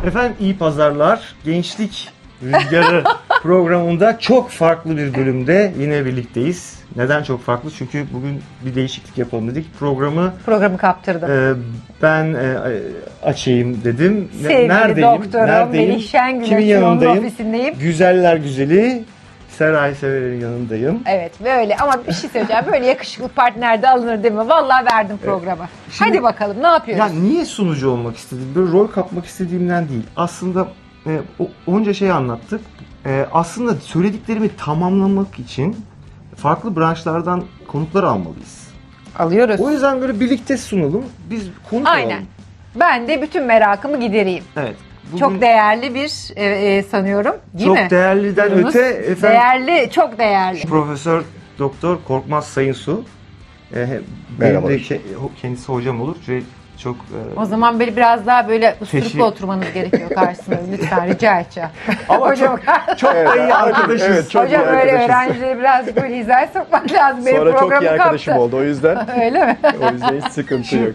Efendim iyi pazarlar. Gençlik Rüzgarı programında çok farklı bir bölümde yine birlikteyiz. Neden çok farklı? Çünkü bugün bir değişiklik yapalım dedik. Programı kaptırdım. Ben açayım dedim. Sevgili Neredeyim? doktorum Melih Şengül'ün Kimin yanındayım? ofisindeyim. Güzeller güzeli Seray Sever'in yanındayım. Evet böyle ama bir şey söyleyeceğim. Böyle yakışıklı partner de alınır değil mi? Vallahi verdim programa. Şimdi- Hadi bakalım ne yapıyoruz? Ya niye sunucu olmak istedim? Böyle rol kapmak istediğimden değil. Aslında onca şey anlattık. Aslında söylediklerimi tamamlamak için farklı branşlardan konuklar almalıyız. Alıyoruz. O yüzden böyle birlikte sunalım. Biz konuk Aynen. alalım. Ben de bütün merakımı gidereyim. Evet. Bugün Çok değerli bir sanıyorum değil çok mi? değerliden Yunus? öte efendim Değerli, çok değerli. Profesör Doktor Korkmaz Sayınsu. Benim Merhaba. de kendisi hocam olur ve çok O zaman böyle biraz daha böyle Teşekkür- usturuplu oturmanız gerekiyor karşısına lütfen rica edeceğim. Ama hocam, çok da iyi arkadaşız. Evet, çok hocam iyi öyle arkadaşız. öğrencileri biraz böyle hizaya sokmak lazım. Benim Sonra çok programı iyi arkadaşım kaptı. oldu o yüzden. Öyle mi? O yüzden hiç sıkıntı yok.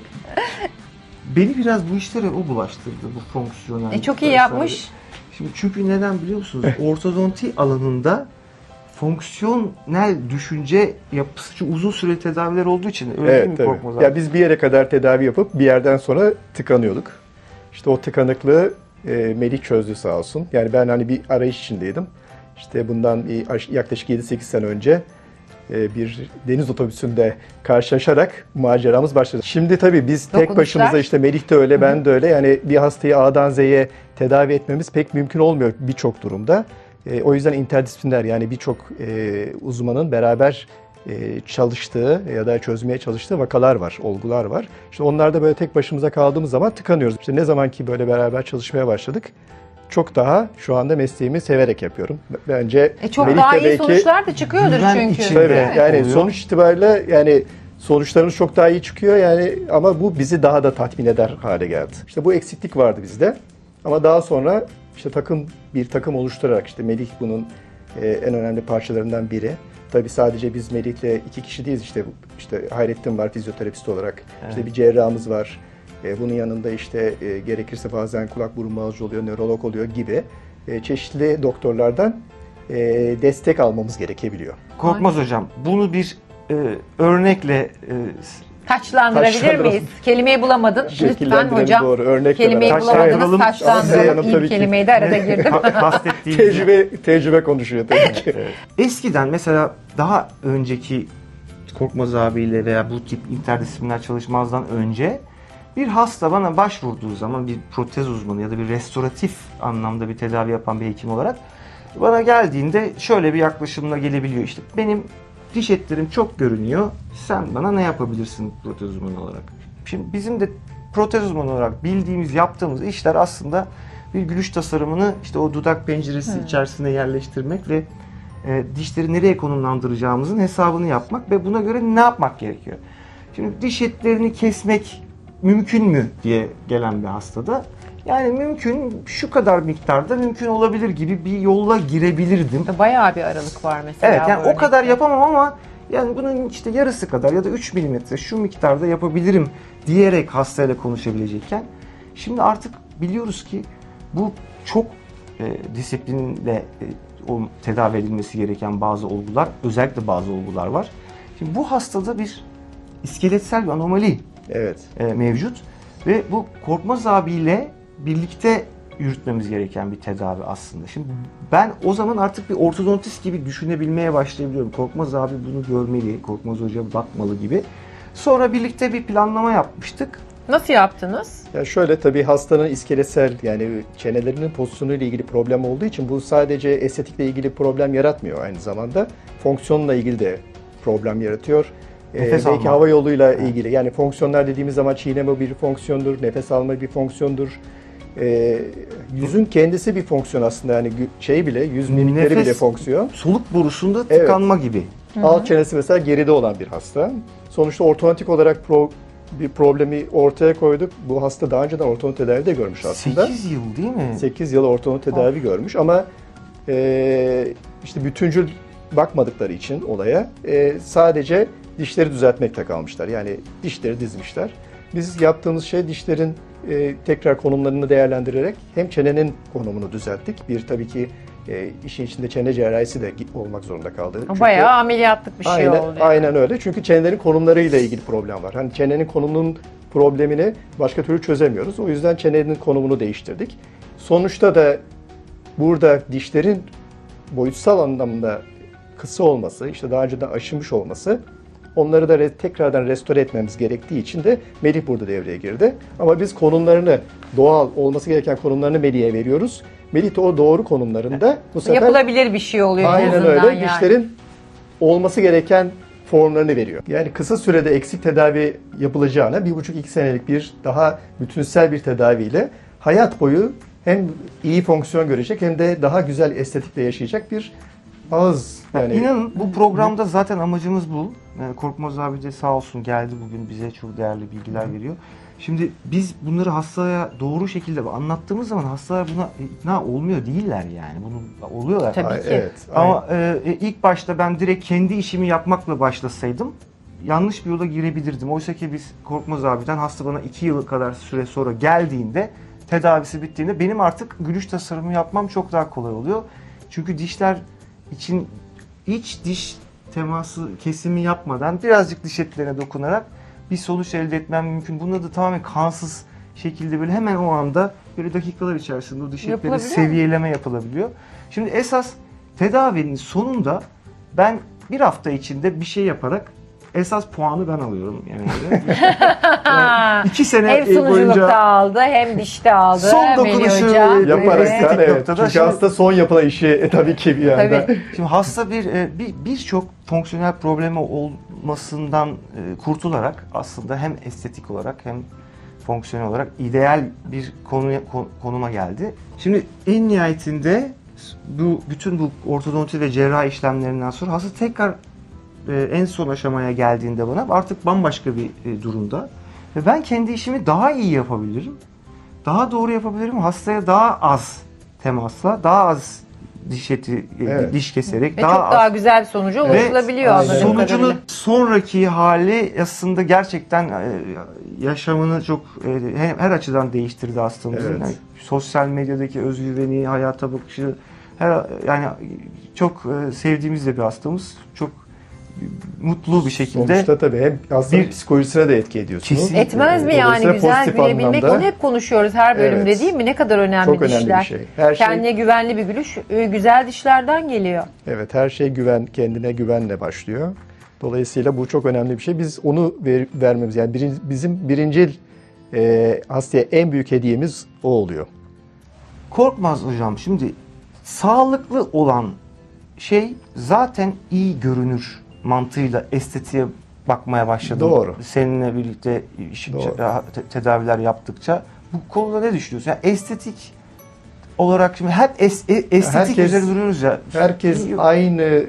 Beni biraz bu işlere o bulaştırdı, bu fonksiyonel. Çok iyi vesaire. yapmış. Şimdi çünkü neden biliyor musunuz? Ortodonti alanında fonksiyonel düşünce yapısı çünkü uzun süreli tedaviler olduğu için öyle değil mi Evet tabii. Korkmaz abi? Ya biz bir yere kadar tedavi yapıp bir yerden sonra tıkanıyorduk. İşte o tıkanıklığı Melih çözdü sağ olsun. Yani ben hani bir arayış içindeydim. İşte bundan yaklaşık 7-8 sene önce bir deniz otobüsünde karşılaşarak maceramız başladı. Şimdi tabii biz tek Dokunuşlar. başımıza işte Melih de öyle, ben de öyle. Yani bir hastayı A'dan Z'ye tedavi etmemiz pek mümkün olmuyor birçok durumda. O yüzden interdisipliner yani birçok uzmanın beraber çalıştığı ya da çözmeye çalıştığı vakalar var, olgular var. İşte onlarda böyle tek başımıza kaldığımız zaman tıkanıyoruz. İşte ne zaman ki böyle beraber çalışmaya başladık, çok daha şu anda mesleğimi severek yapıyorum. Bence Çok Melih daha de iyi belki- sonuçlar da çıkıyordur Güven çünkü. içinde. Tabii yani oluyor. sonuç itibariyle yani sonuçlarımız çok daha iyi çıkıyor yani ama bu bizi daha da tatmin eder hale geldi. İşte bu eksiklik vardı bizde ama daha sonra işte bir takım oluşturarak işte Melih bunun en önemli parçalarından biri. Tabii sadece biz Melih'le 2 kişi değiliz, işte Hayrettin var fizyoterapist olarak, işte bir cerrahımız var. Bunun yanında işte gerekirse bazen kulak burun boğazcı oluyor, nörolog oluyor gibi çeşitli doktorlardan destek almamız gerekebiliyor. Korkmaz hocam bunu bir örnekle Taçlandırabilir Taçlandıralım. miyiz? Kelimeyi bulamadın. Lütfen Şekillendirelim, hocam. doğru. Örnekle Kelimeyi beraber. bulamadınız. Taçlandıralım. Taçlandıralım. Tabii İlk ki. kelimeyi de arada girdim. kastettiğim Tecrübe konuşuyor tabii ki. Eskiden mesela daha önceki Korkmaz abiyle veya bu tip interdisipliner çalışmazdan önce bir hasta bana başvurduğu zaman bir protez uzmanı ya da bir restoratif anlamda bir tedavi yapan bir hekim olarak bana geldiğinde şöyle bir yaklaşımla gelebiliyor. İşte benim diş etlerim çok görünüyor. Sen bana ne yapabilirsin protez uzmanı olarak? Şimdi bizim de protez uzmanı olarak bildiğimiz, yaptığımız işler aslında bir gülüş tasarımını işte o dudak penceresi içerisine yerleştirmek ve dişleri nereye konumlandıracağımızın hesabını yapmak ve buna göre ne yapmak gerekiyor? Şimdi diş etlerini kesmek mümkün mü diye gelen bir hastada yani mümkün, şu kadar miktarda mümkün olabilir gibi bir yolla girebilirdim. Bayağı bir aralık var mesela. Evet yani bu o kadar örnekte. yapamam ama yani bunun işte yarısı kadar ya da 3 milimetre şu miktarda yapabilirim diyerek hastayla konuşabilecekken şimdi artık biliyoruz ki bu çok disiplinle o tedavi edilmesi gereken bazı olgular, özellikle bazı olgular var. Şimdi bu hastada bir iskeletsel bir anomali Evet. mevcut ve bu Korkmaz abiyle birlikte yürütmemiz gereken bir tedavi aslında. Şimdi ben o zaman artık bir ortodontist gibi düşünebilmeye başlayabiliyorum. Korkmaz abi bunu görmeli, Korkmaz hoca bakmalı gibi. Sonra birlikte bir planlama yapmıştık. Nasıl yaptınız? Ya şöyle tabii hastanın iskeletsel yani çenelerinin pozisyonuyla ilgili problem olduğu için bu sadece estetikle ilgili problem yaratmıyor aynı zamanda. Fonksiyonla ilgili de problem yaratıyor. Nefes Belki alma. hava yoluyla ilgili. Yani fonksiyonlar dediğimiz zaman çiğneme bir fonksiyondur, nefes alma bir fonksiyondur. Yüzün kendisi bir fonksiyon aslında yani yüz mimikleri Nefes- bile fonksiyon. Soluk borusunda Evet. tıkanma gibi. Alt çenesi mesela geride olan bir hasta. Sonuçta ortodontik olarak bir problemi ortaya koyduk. Bu hasta daha önceden ortodont tedavi de görmüş aslında. 8 yıl değil mi? 8 yıl ortodont tedavi görmüş ama işte bütüncül bakmadıkları için olaya sadece dişleri düzeltmekte kalmışlar. Yani dişleri dizmişler. Biz yaptığımız şey dişlerin tekrar konumlarını değerlendirerek hem çenenin konumunu düzelttik. Bir tabii ki işin içinde çene cerrahisi de olmak zorunda kaldı. Çünkü Bayağı ameliyatlık bir şey oldu. Aynen öyle. Çünkü çenelerin konumlarıyla ilgili problem var. Hani çenenin konumunun problemini başka türlü çözemiyoruz. O yüzden çenenin konumunu değiştirdik. Sonuçta da burada dişlerin boyutsal anlamda kısa olması, işte daha önceden aşınmış olması, onları da tekrardan restore etmemiz gerektiği için de Melih burada devreye girdi. Ama biz konumlarını, doğal olması gereken konumlarını Melih'e veriyoruz. Melih de o doğru konumlarında bu sefer Yapılabilir bir şey oluyor. en aynen azından öyle yani. dişlerin olması gereken formlarını veriyor. Yani kısa sürede eksik tedavi yapılacağına 1,5-2 senelik bir daha bütünsel bir tedaviyle hayat boyu hem iyi fonksiyon görecek hem de daha güzel estetikle yaşayacak bir ağız. Yani İnanın bu programda zaten amacımız bu. Korkmaz abi de sağ olsun geldi bugün bize çok değerli bilgiler veriyor. Şimdi biz bunları hastaya doğru şekilde anlattığımız zaman hastalar buna ikna olmuyor değiller yani. Bunu oluyorlar. Tabii. Ay, ki. evet. Ama ilk başta ben direkt kendi işimi yapmakla başlasaydım yanlış bir yola girebilirdim. Oysa ki biz Korkmaz abiden hasta bana 2 yıl kadar süre sonra geldiğinde, tedavisi bittiğinde benim artık gülüş tasarımı yapmam çok daha kolay oluyor. Çünkü dişler için iç diş teması kesimi yapmadan birazcık diş etlerine dokunarak bir sonuç elde etmem mümkün. Bunda da tamamen kansız şekilde böyle hemen o anda böyle dakikalar içerisinde o diş etleri Yapılabiliyor mu? seviyeleme yapılabiliyor. Şimdi esas tedavinin sonunda ben bir hafta içinde bir şey yaparak esas puanı ben alıyorum genelde. Yani 2 sene Hem sunuculukta boyunca aldı hem dişte aldı. Son Melih dokunuşu Hoca. yaparak Evet. sen evet. Noktada Çünkü şimdi- hasta son yapılan işi tabii ki bir yanda. Tabii. Şimdi hasta birçok fonksiyonel problemi olmasından kurtularak aslında hem estetik olarak hem fonksiyonel olarak ideal bir konuma geldi. Şimdi en nihayetinde bütün bu ortodonti ve cerrahi işlemlerinden sonra hasta tekrar en son aşamaya geldiğinde bana artık bambaşka bir durumda ve ben kendi işimi daha iyi yapabilirim. Daha doğru yapabilirim. Hastaya daha az temasla, daha az diş eti, Evet. diş keserek Ve daha çok az daha güzel sonuca ulaşılabiliyor Aynen. anladığım sonucunun kadarıyla. sonraki hali aslında gerçekten yaşamını çok her açıdan değiştirdi hastamızın. Evet. Yani sosyal medyadaki özgüveni, hayata bakışı yani çok sevdiğimiz de bir hastamız. Çok mutlu bir şekilde. Sonuçta tabii hem hastanın Bir- psikolojisine de etki ediyorsunuz. Kesin. Etmez mi yani Dolayısıyla güzel pozitif gülebilmek? anlamda Onu hep konuşuyoruz her bölümde Evet. değil mi? Ne kadar önemli çok dişler. önemli bir şey. Her şey Kendine güvenli bir gülüş güzel dişlerden geliyor. evet her şey kendine güvenle başlıyor. Dolayısıyla bu çok önemli bir şey. Biz onu vermemiz yani bizim birincil hastaya en büyük hediyemiz o oluyor. Korkmaz hocam. Şimdi sağlıklı olan şey zaten iyi görünür mantığıyla estetiğe bakmaya başladım. Doğru. Seninle birlikte Doğru. tedaviler yaptıkça. Bu konuda ne düşünüyorsun? Yani estetik olarak şimdi hep estetik Herkes- üzerine duruyoruz ya. Herkes aynı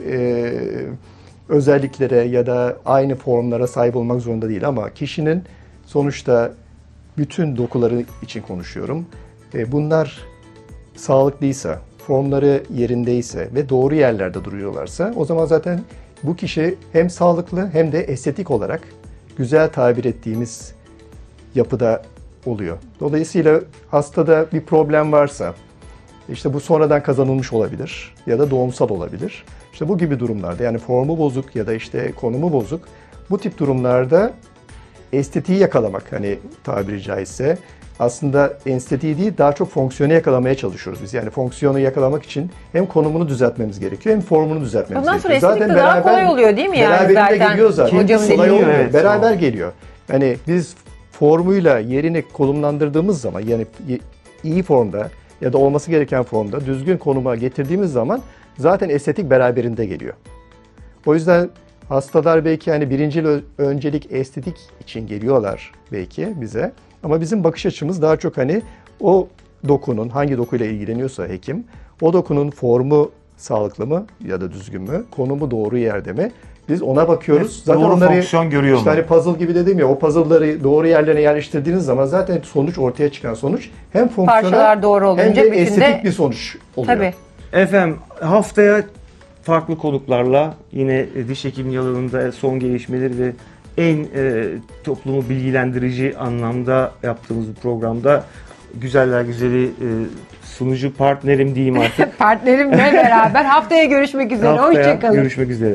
özelliklere ya da aynı formlara sahip olmak zorunda değil ama kişinin sonuçta bütün dokuları için konuşuyorum. Bunlar sağlıklıysa, formları yerindeyse ve doğru yerlerde duruyorlarsa o zaman zaten bu kişi hem sağlıklı hem de estetik olarak güzel tabir ettiğimiz yapıda oluyor. Dolayısıyla hastada bir problem varsa işte bu sonradan kazanılmış olabilir ya da doğumsal olabilir. İşte bu gibi durumlarda yani formu bozuk ya da işte konumu bozuk bu tip durumlarda estetiği yakalamak hani tabiri caizse aslında estetiği değil daha çok fonksiyonu yakalamaya çalışıyoruz biz. Yani fonksiyonu yakalamak için hem konumunu düzeltmemiz gerekiyor hem formunu düzeltmemiz Ondan sonra gerekiyor. estetik de daha kolay oluyor değil mi yani beraberinde zaten? geliyor zaten. Hocamın Kolay dediği olmuyor. gibi. Evet, Beraber doğru. geliyor. Yani biz formuyla yerini konumlandırdığımız zaman yani iyi formda ya da olması gereken formda düzgün konuma getirdiğimiz zaman zaten estetik beraberinde geliyor. O yüzden hastalar belki hani birincil öncelik estetik için geliyorlar belki bize. Ama bizim bakış açımız daha çok hani o dokunun hangi dokuyla ilgileniyorsa hekim o dokunun formu sağlıklı mı ya da düzgün mü? Konumu doğru yerde mi? Biz ona bakıyoruz. Zaten doğru onları fonksiyon görüyor işte mu? hani puzzle gibi dedim ya o puzzle'ları doğru yerlerine yerleştirdiğiniz zaman zaten sonuç ortaya çıkan sonuç hem fonksiyonel Parçalar doğru olunca hem de bütünde- estetik bir sonuç oluyor. Tabii. Efendim haftaya farklı konuklarla yine diş hekimliği alanında son gelişmeleri ve en toplumu bilgilendirici anlamda yaptığımız bir programda güzeller güzeli sunucu partnerim diyeyim artık. Partnerimle beraber haftaya görüşmek üzere. Haftaya Hoşçakalın. görüşmek üzere.